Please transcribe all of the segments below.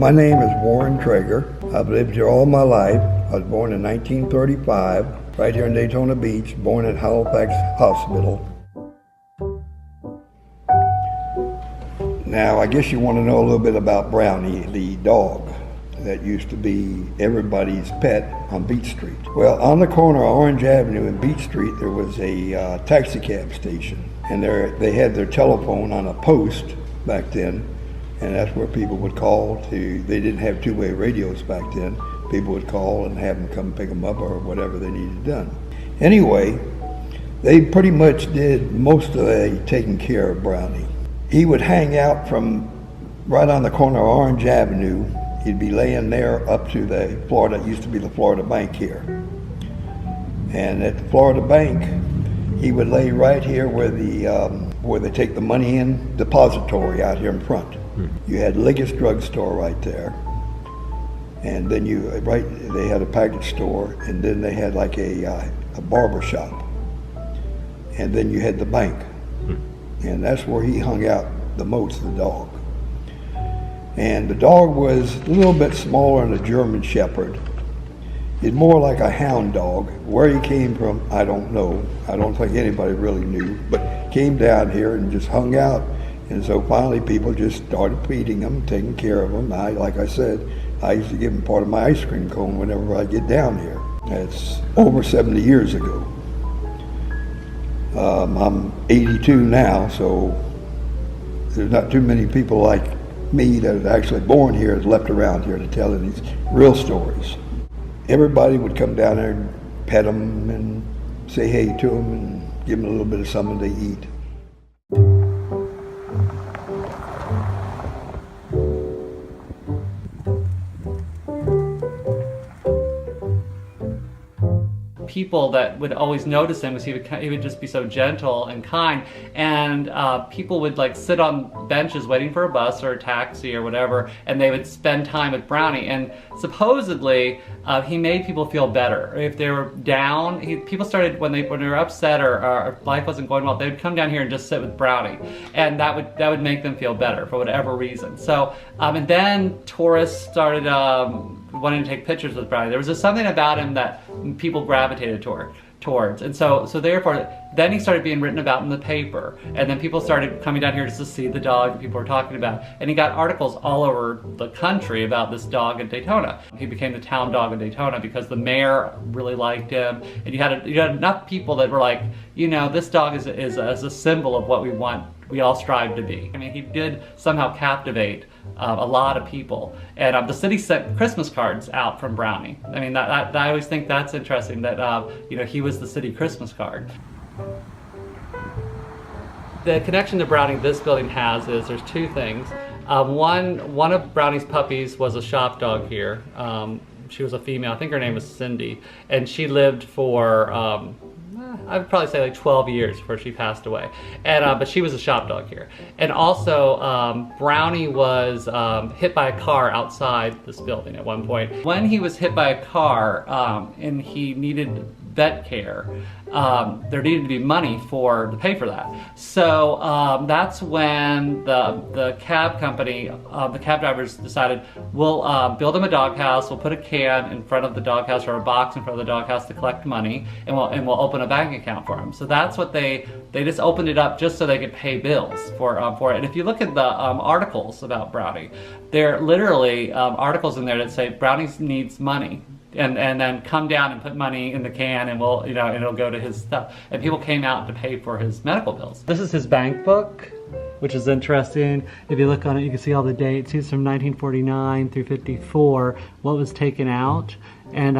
My name is Warren Trager. I've lived here all my life. I was born in 1935, right here in Daytona Beach, born at Halifax Hospital. Now, I guess you want to know a little bit about Brownie, the dog that used to be everybody's pet on Beach Street. Well, on the corner of Orange Avenue and Beach Street, there was a taxi cab station. And they had their telephone on a post back then. And that's where people would call to, they didn't have two-way radios back then. People would call and have them come pick them up or whatever they needed done. Anyway, they pretty much did most of the taking care of Brownie. He would hang out from right on the corner of Orange Avenue. He'd be laying there up to the Florida, it used to be the Florida Bank here. And at the Florida Bank, he would lay right here where they take the money in, depository out here in front. You had Legacy drugstore right there, and then they had a package store, and then they had like a barber shop, and then you had the bank, and that's where he hung out the most, the dog. And the dog was a little bit smaller than a German Shepherd. He's more like a hound dog. Where he came from, I don't know. I don't think anybody really knew, but came down here and just hung out. And so finally people just started feeding him, taking care of him. Like I said, I used to give him part of my ice cream cone whenever I get down here. That's over 70 years ago. I'm 82 now, so there's not too many people like me that are actually born here and left around here to tell these real stories. Everybody would come down there and pet him and say hey to him and give him a little bit of something to eat. People that would always notice him was he would just be so gentle and kind, and people would like sit on benches waiting for a bus or a taxi or whatever, and they would spend time with Brownie. And supposedly he made people feel better if they were down. People started when they were upset or life wasn't going well, they would come down here and just sit with Brownie, and that would make them feel better for whatever reason. So and then tourists started wanting to take pictures with Brownie. There was just something about him that people gravitated towards. And so therefore, then he started being written about in the paper. And then people started coming down here just to see the dog that people were talking about. And he got articles all over the country about this dog in Daytona. He became the town dog in Daytona because the mayor really liked him. And you had enough people that were like, you know, this dog is a symbol of what we all strive to be. I mean, he did somehow captivate a lot of people, and the city sent Christmas cards out from Brownie. I mean, I always think that's interesting that you know, he was the city Christmas card. The connection to Brownie this building has is there's two things. One of Brownie's puppies was a shop dog here. She was a female. I think her name was Cindy, and she lived for I would probably say like 12 years before she passed away. And but she was a shop dog here. And also Brownie was hit by a car outside this building at one point. When he was hit by a car and he needed vet care, there needed to be money to pay for that. So that's when the cab company, the cab drivers decided, we'll build him a doghouse, we'll put a can in front of the doghouse or a box in front of the doghouse to collect money, and we'll open a bank account for him. So that's what they just opened it up just so they could pay bills for it. And if you look at the articles about Brownie, there are literally articles in there that say Brownie needs money. And then come down and put money in the can, and it'll go to his stuff. And people came out to pay for his medical bills. This is his bank book, which is interesting. If you look on it, you can see all the dates. It's from 1949 through 54, what was taken out. And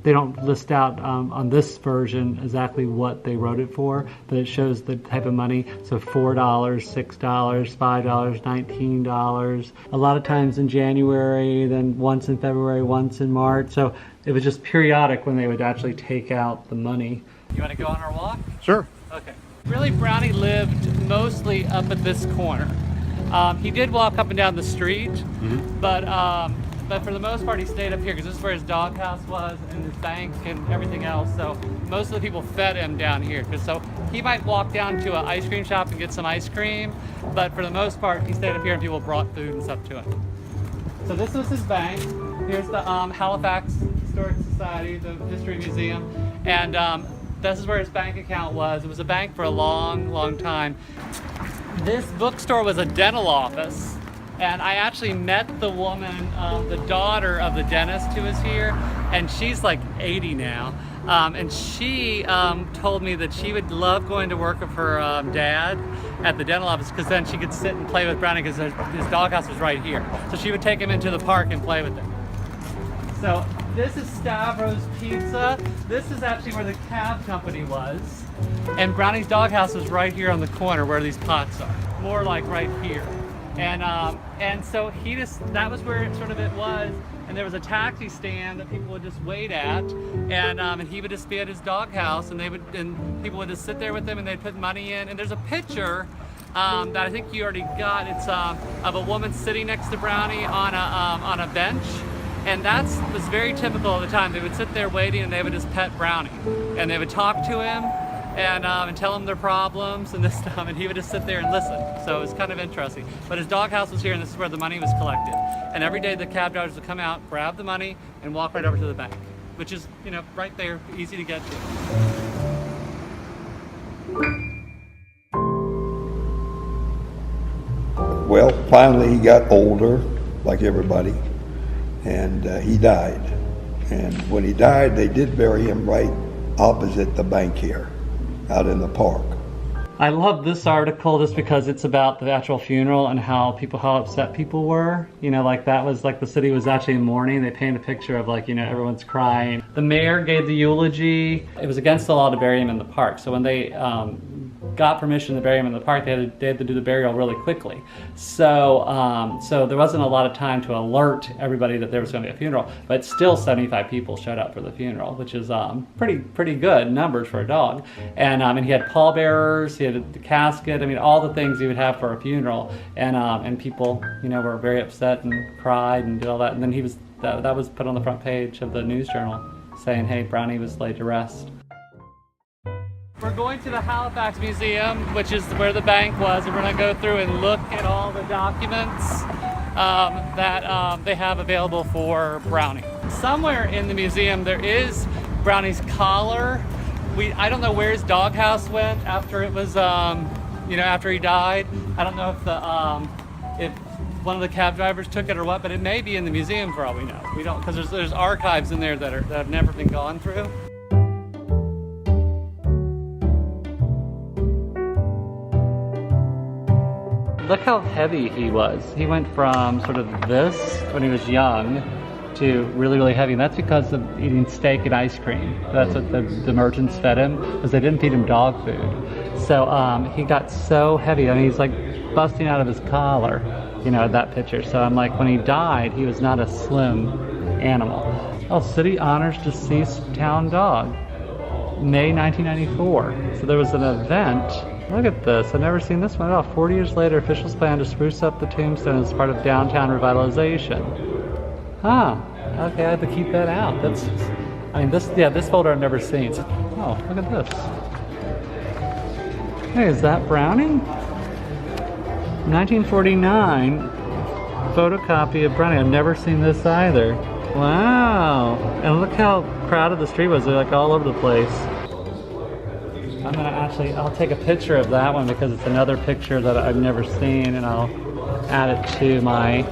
they don't list out on this version exactly what they wrote it for, but it shows the type of money. So $4, $6, $5, $19. A lot of times in January, then once in February, once in March. So it was just periodic when they would actually take out the money. You want to go on our walk? Sure. Okay. Really, Brownie lived mostly up at this corner. He did walk up and down the street, but for the most part he stayed up here because this is where his doghouse was and his bank and everything else. So most of the people fed him down here. So he might walk down to an ice cream shop and get some ice cream, but for the most part he stayed up here and people brought food and stuff to him. So this was his bank. Here's the Halifax Historic Society, the History Museum. And this is where his bank account was. It was a bank for a long, long time. This bookstore was a dental office. And I actually met the woman, the daughter of the dentist who was here. And she's like 80 now. And she told me that she would love going to work with her dad at the dental office, because then she could sit and play with Brownie, because his doghouse was right here. So she would take him into the park and play with him. So this is Stavros Pizza. This is actually where the cab company was. And Brownie's doghouse is right here on the corner where these pots are. More like right here. And so that was where it was. And there was a taxi stand that people would just wait at, and he would just be at his doghouse, and people would just sit there with him, and they'd put money in. And there's a picture that I think you already got. It's of a woman sitting next to Brownie on a bench, and was very typical of the time. They would sit there waiting, and they would just pet Brownie, and they would talk to him and tell him their problems and this stuff, and he would just sit there and listen. So it was kind of interesting. But his doghouse was here, and this is where the money was collected. And every day the cab drivers would come out, grab the money, and walk right over to the bank, which is, right there, easy to get to. Well, finally he got older, like everybody, and he died. And when he died, they did bury him right opposite the bank here, out in the park. I love this article just because it's about the actual funeral and how upset people were. That was the city was actually in mourning. They painted a picture of everyone's crying. The mayor gave the eulogy. It was against the law to bury him in the park. So when they got permission to bury him in the park, they had to do the burial really quickly. So there wasn't a lot of time to alert everybody that there was going to be a funeral, but still 75 people showed up for the funeral, which is pretty good numbers for a dog. And he had pallbearers, he had the casket, all the things you would have for a funeral. And people, were very upset and cried and did all that. And then that was put on the front page of the news journal saying, hey, Brownie was laid to rest. We're going to the Halifax Museum, which is where the bank was, and we're going to go through and look at all the documents that they have available for Brownie. Somewhere in the museum there is Brownie's collar. I don't know where his doghouse went after it was, after he died. I don't know if one of the cab drivers took it or what, but it may be in the museum for all we know. We don't, because there's archives in there that have never been gone through. Look how heavy he was. He went from sort of this when he was young to really, really heavy. And that's because of eating steak and ice cream. That's what the merchants fed him, because they didn't feed him dog food. So he got so heavy. He's busting out of his collar, that picture. So I'm when he died, he was not a slim animal. Oh, city honors deceased town dog, May 1994. So there was an event. Look at this. I've never seen this one at all. 40 years later, officials plan to spruce up the tombstone as part of downtown revitalization. Huh. Okay, I have to keep that out. This folder I've never seen. Oh, look at this. Hey, is that Brownie? 1949 photocopy of Brownie. I've never seen this either. Wow. And look how crowded the street was. They're all over the place. I'll take a picture of that one because it's another picture that I've never seen, and I'll add it to my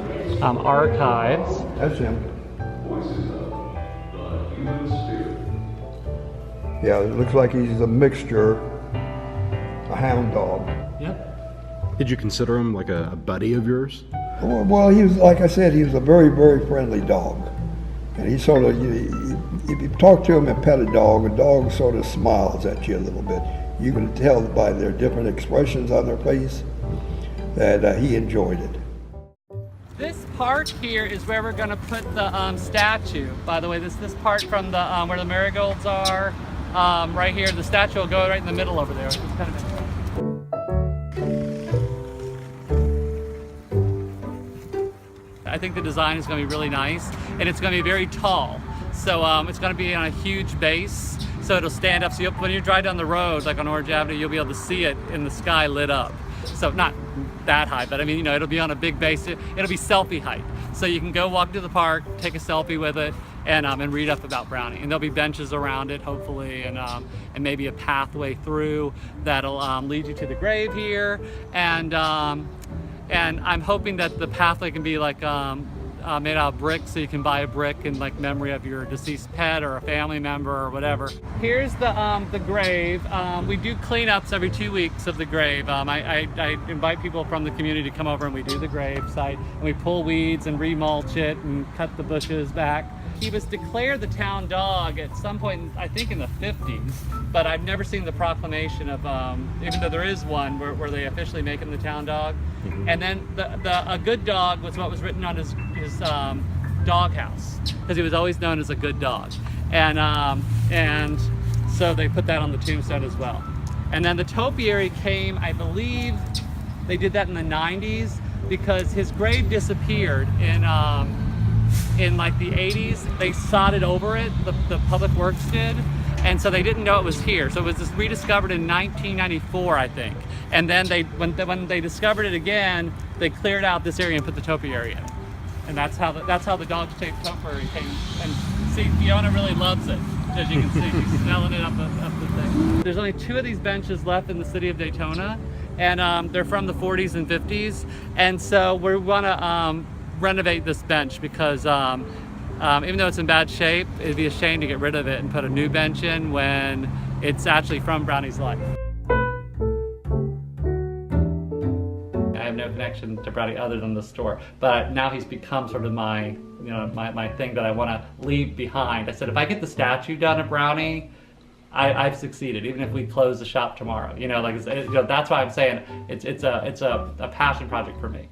archives. That's him. Yeah, it looks like he's a mixture, a hound dog. Yep. Did you consider him like a buddy of yours? Well, he was, like I said, he was a very, very friendly dog. And he sort of, if you talk to him and pet a dog sort of smiles at you a little bit. You can tell by their different expressions on their face that he enjoyed it. This part here is where we're going to put the statue. By the way, this part from the where the marigolds are, right here. The statue will go right in the middle over there. It's kind of I think the design is going to be really nice, and it's going to be very tall. So it's going to be on a huge base, so it'll stand up. So when you drive down the road, like on Orange Avenue, you'll be able to see it in the sky lit up. So not that high, but it'll be on a big base. It'll be selfie height. So you can go walk to the park, take a selfie with it, and read up about Brownie. And there'll be benches around it, hopefully, and maybe a pathway through that'll lead you to the grave here. And I'm hoping that the pathway can be like made out of brick, so you can buy a brick in like memory of your deceased pet or a family member or whatever. Here's the grave. We do cleanups every 2 weeks of the grave. I invite people from the community to come over and we do the grave site, and we pull weeds and remulch it and cut the bushes back. He was declared the town dog at some point, I think in the 50s, but I've never seen the proclamation of, even though there is one where they officially make him the town dog. Mm-hmm. And then a good dog was what was written on his dog house, because he was always known as a good dog. And so they put that on the tombstone as well. And then the topiary came, I believe they did that in the 90s, because his grave disappeared in like the 80s. They sodded over it, the public works did, and so they didn't know it was here. So it was just rediscovered in 1994, I think. And then when they discovered it again, they cleared out this area and put the topiary in it. And that's how the dog-shaped topiary came. And see, Fiona really loves it, as you can see. She's smelling it up the thing. There's only 2 of these benches left in the city of Daytona, and they're from the 40s and 50s. And so we want to renovate this bench, because even though it's in bad shape, it'd be a shame to get rid of it and put a new bench in when it's actually from Brownie's life. I have no connection to Brownie other than the store, but now he's become sort of my thing that I want to leave behind. I said, if I get the statue done at Brownie, I've succeeded, even if we close the shop tomorrow. That's why I'm saying it's a passion project for me.